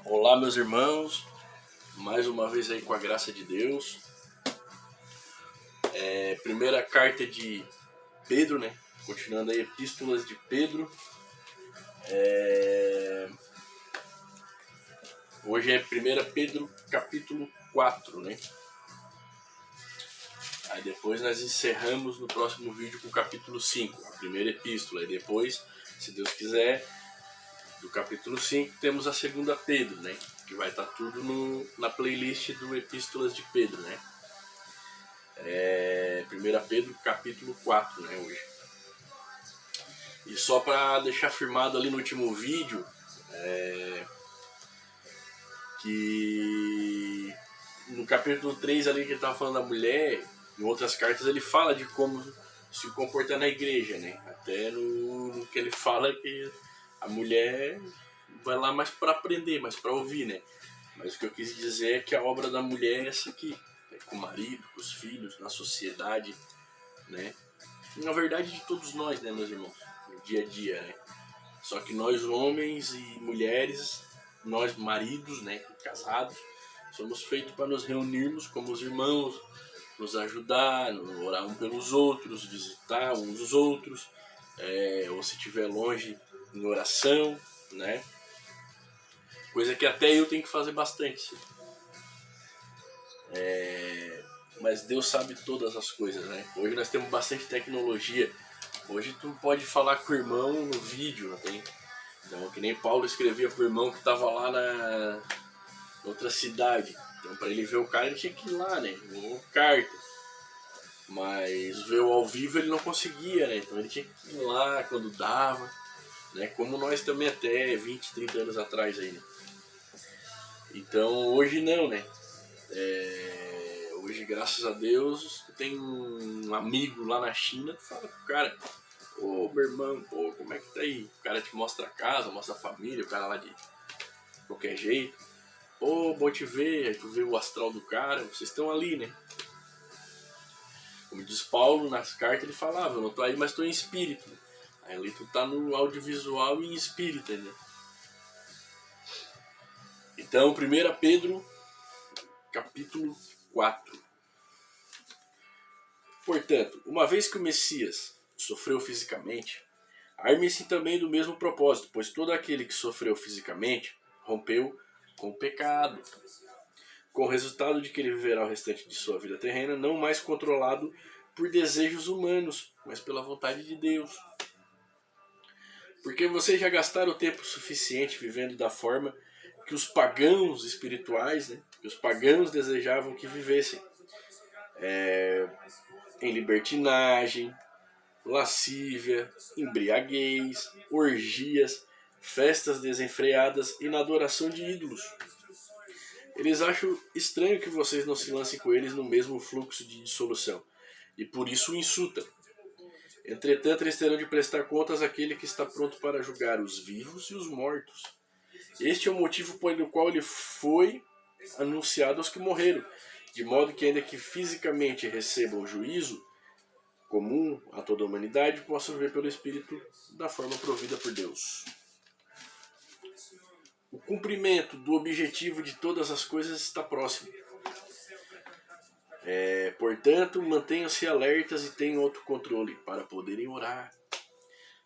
Olá, meus irmãos, mais uma vez aí com a graça de Deus. Primeira carta de Pedro, né? Continuando aí, epístolas de Pedro. Hoje é 1 Pedro capítulo 4, né? Aí depois nós encerramos no próximo vídeo com o capítulo 5, a primeira epístola. E depois, se Deus quiser, do capítulo 5 temos a segunda Pedro, né? Que vai estar tudo na playlist do Epístolas de Pedro, né? 1 Pedro capítulo 4, né, hoje. E só para deixar firmado ali no último vídeo, que no capítulo 3 ali que ele estava falando da mulher, em outras cartas ele fala de como se comportar na igreja, né? Até no que ele fala que a mulher vai lá mais para aprender, mais para ouvir, né? Mas o que eu quis dizer é que a obra da mulher é essa aqui, né? Com o marido, com os filhos, na sociedade, né? Na verdade de todos nós, né, meus irmãos? No dia a dia, né? Só que nós homens e mulheres, nós maridos, né, casados, somos feitos para nos reunirmos como os irmãos, nos ajudar, orar uns pelos outros, visitar uns os outros, ou se estiver longe, em oração, né? Coisa que até eu tenho que fazer bastante. Mas Deus sabe todas as coisas, né? Hoje nós temos bastante tecnologia. Hoje tu pode falar com o irmão no vídeo, não tem? Então, que nem Paulo escrevia pro irmão que estava lá na outra cidade. Então, para ele ver o cara, ele tinha que ir lá, né? Ou carta. Mas ver ao vivo ele não conseguia, né? Então ele tinha que ir lá quando dava, né? Como nós também até 20, 30 anos atrás aí, né? Então hoje não, né? Hoje, graças a Deus, tem um amigo lá na China que fala pro cara: ô, meu irmão, pô, como é que tá aí? O cara te mostra a casa, mostra a família, o cara lá de qualquer jeito. Pô, bom te ver, aí tu vê o astral do cara, vocês estão ali, né? Como diz Paulo nas cartas, ele falava: eu não tô aí, mas tô em espírito. Aí ali tu tá no audiovisual e em espírito, né? Então, 1 Pedro, capítulo 4. Portanto, uma vez que o Messias sofreu fisicamente, arme-se também do mesmo propósito, pois todo aquele que sofreu fisicamente rompeu com o pecado, com o resultado de que ele viverá o restante de sua vida terrena não mais controlado por desejos humanos, mas pela vontade de Deus. Porque vocês já gastaram tempo suficiente vivendo da forma que os pagãos espirituais, né, que os pagãos desejavam que vivessem. Em libertinagem, lascívia, embriaguez, orgias, festas desenfreadas e na adoração de ídolos. Eles acham estranho que vocês não se lancem com eles no mesmo fluxo de dissolução, e por isso o insultam. Entretanto, eles terão de prestar contas àquele que está pronto para julgar os vivos e os mortos. Este é o motivo pelo qual ele foi anunciado aos que morreram, de modo que, ainda que fisicamente recebam o juízo comum a toda a humanidade, possam viver pelo Espírito da forma provida por Deus. O cumprimento do objetivo de todas as coisas está próximo. Portanto, mantenham-se alertas e tenham autocontrole para poderem orar.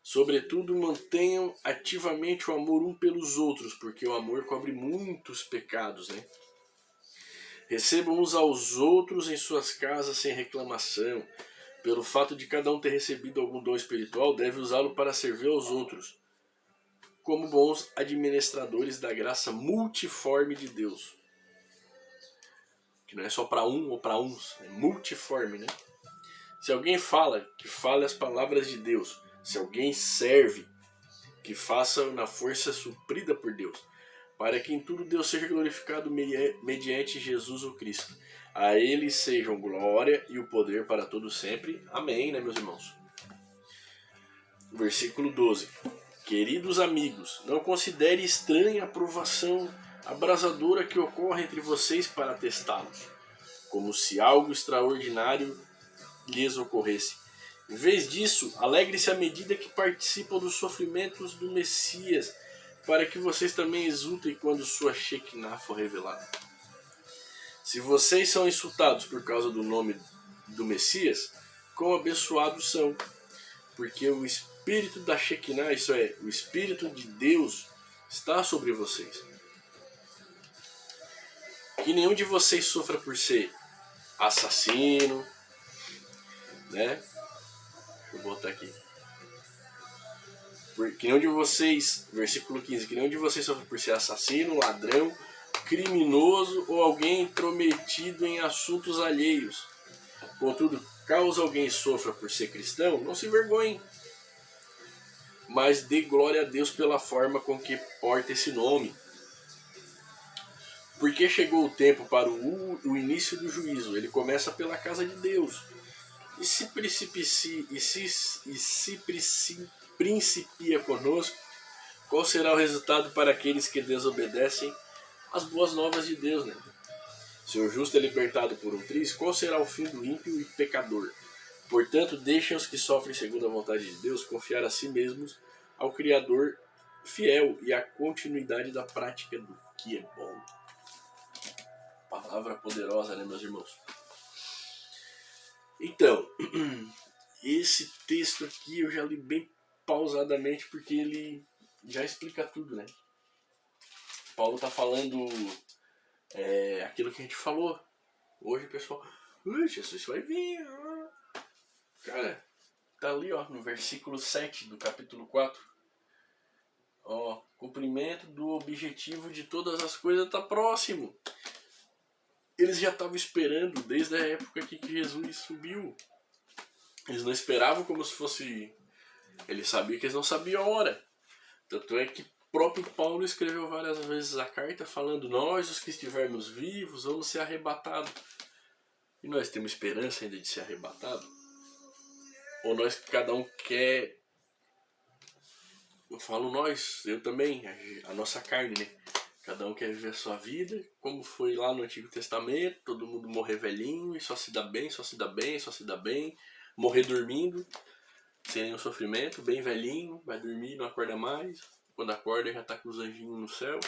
Sobretudo, mantenham ativamente o amor um pelos outros, porque o amor cobre muitos pecados, né? Recebam uns aos outros em suas casas sem reclamação. Pelo fato de cada um ter recebido algum dom espiritual, deve usá-lo para servir aos outros, como bons administradores da graça multiforme de Deus. Que não é só para um ou para uns, é multiforme, né? Se alguém fala, que fale as palavras de Deus. Se alguém serve, que faça na força suprida por Deus, para que em tudo Deus seja glorificado mediante Jesus o Cristo. A Ele sejam glória e o poder para todos sempre. Amém, né, meus irmãos? Versículo 12. Queridos amigos, não considere estranha a provação abrasadora que ocorre entre vocês para testá-los, como se algo extraordinário lhes ocorresse. Em vez disso, alegre-se à medida que participam dos sofrimentos do Messias, para que vocês também exultem quando sua Shekinah for revelada. Se vocês são insultados por causa do nome do Messias, quão abençoados são, porque o Espírito da Shekinah, isso é, o Espírito de Deus, está sobre vocês. Que nenhum de vocês sofra por ser assassino, né? Deixa eu botar aqui. Que nenhum de vocês, versículo 15, que nenhum de vocês sofra por ser assassino, ladrão, criminoso ou alguém intrometido em assuntos alheios. Contudo, caso alguém sofra por ser cristão, não se envergonhe, mas dê glória a Deus pela forma com que porta esse nome. Porque chegou o tempo para o início do juízo. Ele começa pela casa de Deus. E se principia conosco, qual será o resultado para aqueles que desobedecem às boas novas de Deus, né? Se o justo é libertado por um triste, qual será o fim do ímpio e pecador? Portanto, deixem os que sofrem segundo a vontade de Deus confiar a si mesmos ao Criador fiel e à continuidade da prática do que é bom. Palavra poderosa, né, meus irmãos? Então, esse texto aqui eu já li bem pausadamente porque ele já explica tudo, né? Paulo está falando aquilo que a gente falou. Hoje, pessoal, Jesus vai vir. Cara, tá ali, ó, no versículo 7 do capítulo 4. Ó, cumprimento do objetivo de todas as coisas tá próximo. Eles já estavam esperando desde a época que Jesus subiu. Eles não esperavam como se fosse... Eles sabiam que eles não sabiam a hora. Tanto é que próprio Paulo escreveu várias vezes a carta falando: nós, os que estivermos vivos, vamos ser arrebatados. E nós temos esperança ainda de ser arrebatado? Ou nós, cada um quer... Eu falo nós, eu também, a nossa carne, né? Cada um quer viver a sua vida, como foi lá no Antigo Testamento, todo mundo morrer velhinho e só se dá bem, só se dá bem, só se dá bem. Morrer dormindo, sem nenhum sofrimento, bem velhinho, vai dormir, não acorda mais. Quando acorda já tá com os anjinhos no céu,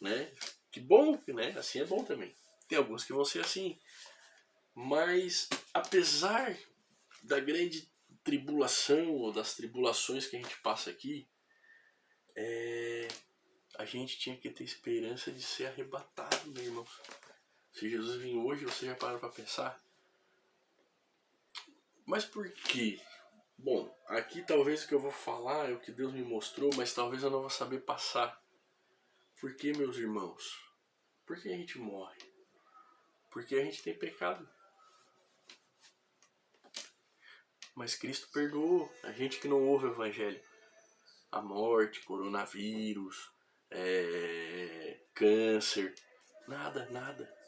né? Que bom, né? Assim é bom também. Tem alguns que vão ser assim. Mas, apesar da grande tribulação ou das tribulações que a gente passa aqui, a gente tinha que ter esperança de ser arrebatado, meu irmão. Se Jesus vir hoje, você já parou para pensar? Mas por quê? Bom, aqui talvez o que eu vou falar é o que Deus me mostrou, mas talvez eu não vou saber passar. Por que, meus irmãos? Por que a gente morre? Porque a gente tem pecado. Mas Cristo perdoou a gente que não ouve o Evangelho. A morte, coronavírus, câncer, nada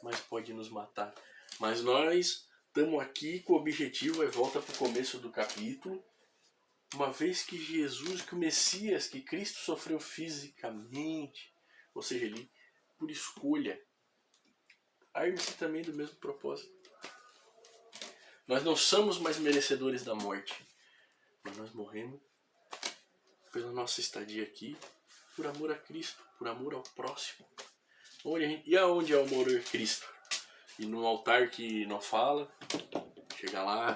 mais pode nos matar. Mas nós estamos aqui com o objetivo, volta para o começo do capítulo, uma vez que Jesus, que o Messias, que Cristo sofreu fisicamente, ou seja, ele por escolha, arme-se também do mesmo propósito. Nós não somos mais merecedores da morte, mas nós morremos pela nossa estadia aqui, por amor a Cristo, por amor ao próximo. E aonde é o amor a Cristo? E no altar que não fala, chega lá.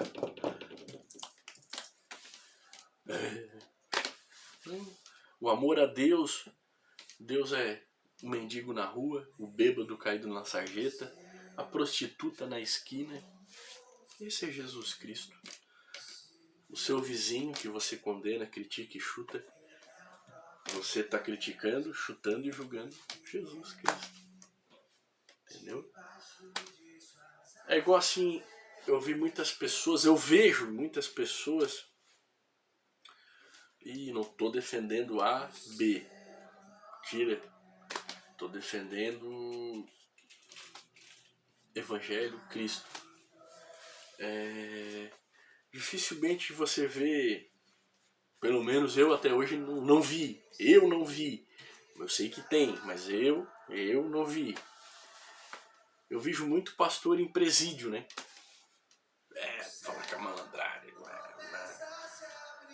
O amor a Deus, Deus é o mendigo na rua, o bêbado caído na sarjeta, a prostituta na esquina. Esse é Jesus Cristo. O seu vizinho que você condena, critica e chuta, você está criticando, chutando e julgando Jesus Cristo. Entendeu? É igual assim, eu vejo muitas pessoas, e não estou defendendo A, B, tira, estou defendendo Evangelho, Cristo. Dificilmente você vê, pelo menos eu até hoje não vi, eu sei que tem, mas eu não vi. Eu vejo muito pastor em presídio, né? Falar que é malandragem,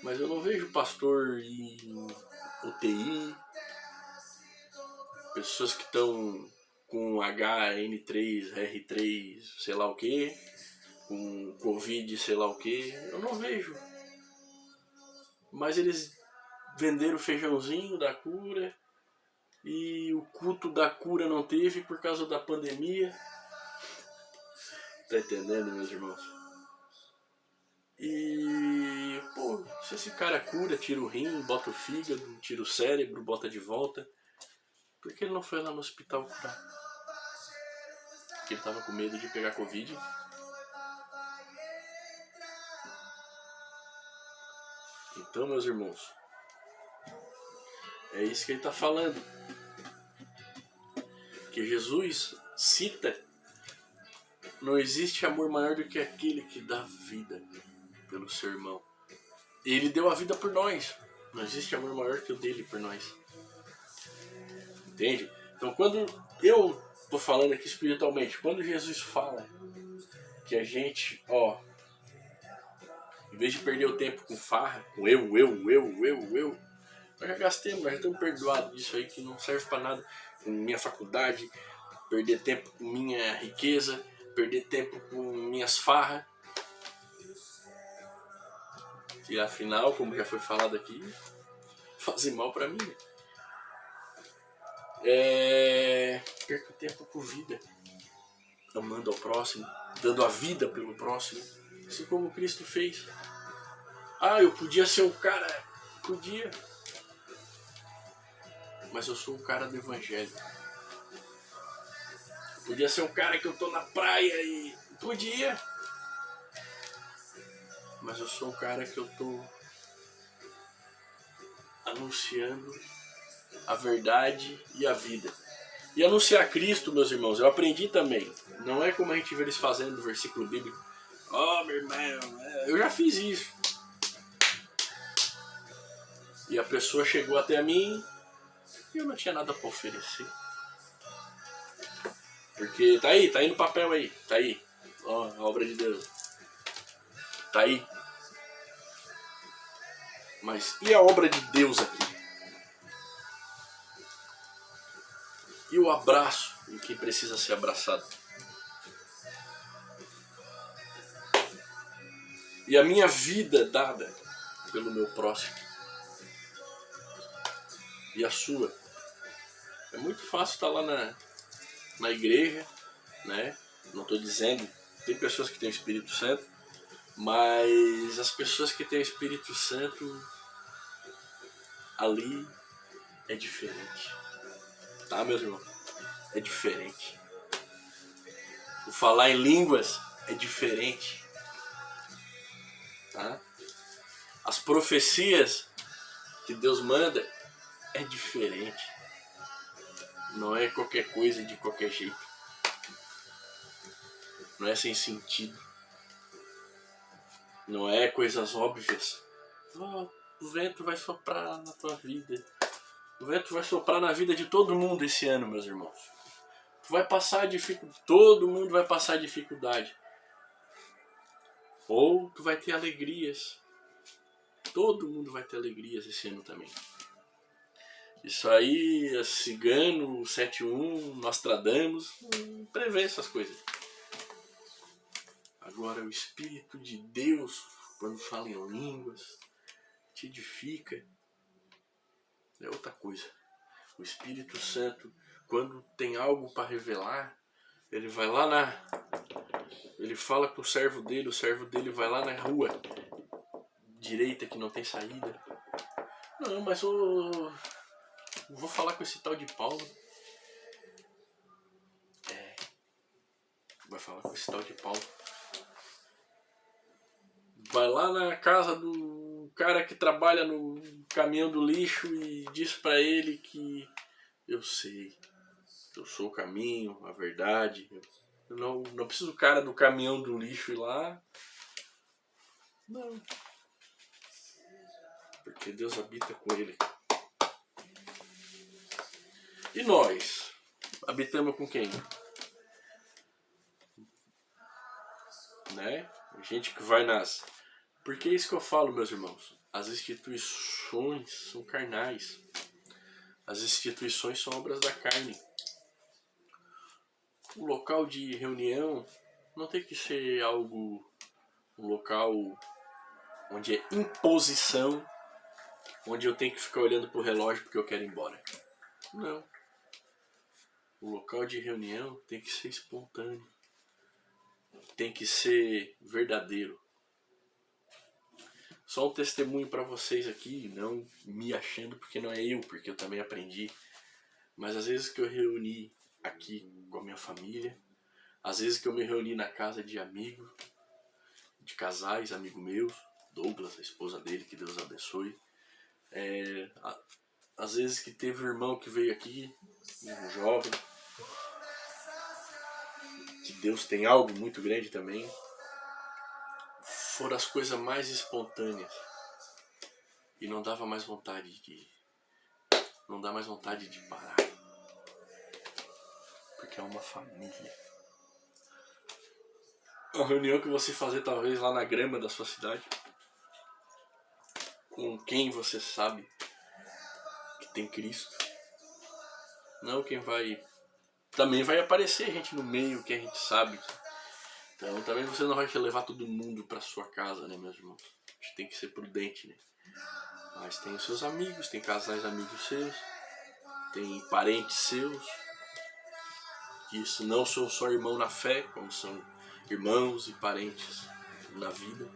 mas eu não vejo pastor em UTI, pessoas que estão com HN3, R3, sei lá o que, com Covid, sei lá o que, eu não vejo. Mas eles venderam o feijãozinho da cura e o culto da cura não teve por causa da pandemia. Tá entendendo, meus irmãos? E, pô, se esse cara cura, tira o rim, bota o fígado, tira o cérebro, bota de volta, por que ele não foi lá no hospital curar? Porque ele tava com medo de pegar Covid. Então, meus irmãos, é isso que ele está falando. Que Jesus cita: não existe amor maior do que aquele que dá vida pelo seu irmão. Ele deu a vida por nós. Não existe amor maior que o dele por nós. Entende? Então, quando eu estou falando aqui espiritualmente, quando Jesus fala que a gente, em vez de perder o tempo com farra, com eu, nós já gastemos, nós já estamos perdoados disso aí que não serve para nada. Com minha faculdade, perder tempo com minha riqueza, perder tempo com minhas farras. E afinal, como já foi falado aqui, fazem mal para mim. Perco tempo com vida, amando ao próximo, dando a vida pelo próximo, assim como Cristo fez. Eu podia ser um cara, podia, mas eu sou um cara do evangelho. Podia ser um cara que eu tô na praia e podia, mas eu sou um cara que eu tô anunciando a verdade e a vida. E anunciar Cristo, meus irmãos, eu aprendi também. Não é como a gente vê eles fazendo versículo bíblico. Meu irmão, eu já fiz isso. E a pessoa chegou até mim e eu não tinha nada para oferecer. Porque tá aí no papel aí, tá aí. A obra de Deus. Tá aí. Mas e a obra de Deus aqui? E o abraço em quem precisa ser abraçado? E a minha vida dada pelo meu próximo? E a sua? É muito fácil estar lá na igreja, né? Não estou dizendo, tem pessoas que têm o Espírito Santo, mas as pessoas que têm o Espírito Santo ali é diferente. Tá, meus irmãos? É diferente. O falar em línguas é diferente. Tá? As profecias que Deus manda é diferente. Não é qualquer coisa de qualquer jeito. Não é sem sentido. Não é coisas óbvias. O vento vai soprar na tua vida. O vento vai soprar na vida de todo mundo esse ano, meus irmãos. Tu vai passar dificuldade. Todo mundo vai passar dificuldade. Ou tu vai ter alegrias. Todo mundo vai ter alegrias esse ano também. Isso aí, é Cigano, 71, Nostradamus, prevê essas coisas. Agora o Espírito de Deus, quando fala em línguas, te edifica. É outra coisa. O Espírito Santo, quando tem algo para revelar, ele vai lá ele fala com o servo dele vai lá na rua direita que não tem saída. Não, mas vou falar com esse tal de Paulo. Vai falar com esse tal de Paulo. Vai lá na casa do cara que trabalha no caminhão do lixo e diz pra ele que eu sei, eu sou o caminho, a verdade. Eu não preciso do cara do caminhão do lixo ir lá. Não. Porque Deus habita com ele. E nós? Habitamos com quem? Né? Gente que vai nas... Porque é isso que eu falo, meus irmãos. As instituições são carnais. As instituições são obras da carne. O local de reunião não tem que ser algo, um local onde é imposição, onde eu tenho que ficar olhando pro relógio porque eu quero ir embora. Não. O local de reunião tem que ser espontâneo. Tem que ser verdadeiro. Só um testemunho para vocês aqui, não me achando porque não é eu, porque eu também aprendi. Mas às vezes que eu reuni aqui com a minha família, às vezes que eu me reuni na casa de amigos, de casais, amigo meus, Douglas, a esposa dele, que Deus abençoe. Às vezes que teve um irmão que veio aqui, um jovem, que Deus tem algo muito grande também. Foram as coisas mais espontâneas. E não dava mais vontade de... Não dá mais vontade de parar. Porque é uma família. Uma reunião que você fazer talvez lá na grama da sua cidade. Com quem você sabe que tem Cristo. Não quem vai... Também vai aparecer gente no meio que a gente sabe. Então também você não vai levar todo mundo para sua casa, né, meus irmãos? A gente tem que ser prudente, né? Mas tem os seus amigos, tem casais amigos seus, tem parentes seus, que isso não são só irmão na fé, como são irmãos e parentes na vida.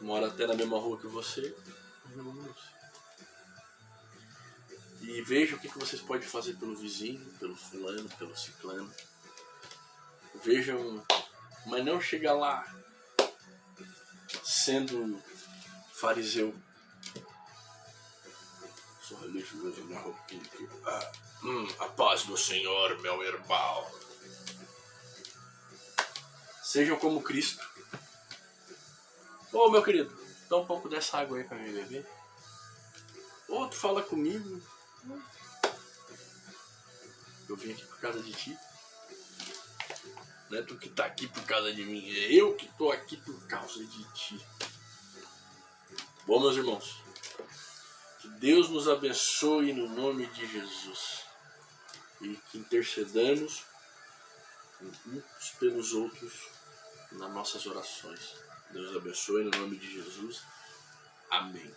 Mora até na mesma rua que você. E veja o que vocês podem fazer pelo vizinho, pelo fulano, pelo ciclano. Vejam, mas não chega lá sendo fariseu. Sou religioso, minha roupinha. A paz do Senhor, meu irmão. Sejam como Cristo. Ô, meu querido, dá um pouco dessa água aí pra mim beber. Ô, tu fala comigo. Eu vim aqui por causa de ti. Não é tu que tá aqui por causa de mim, é eu que tô aqui por causa de ti. Bom, meus irmãos, que Deus nos abençoe no nome de Jesus. E que intercedamos uns pelos outros nas nossas orações. Deus abençoe no nome de Jesus. Amém.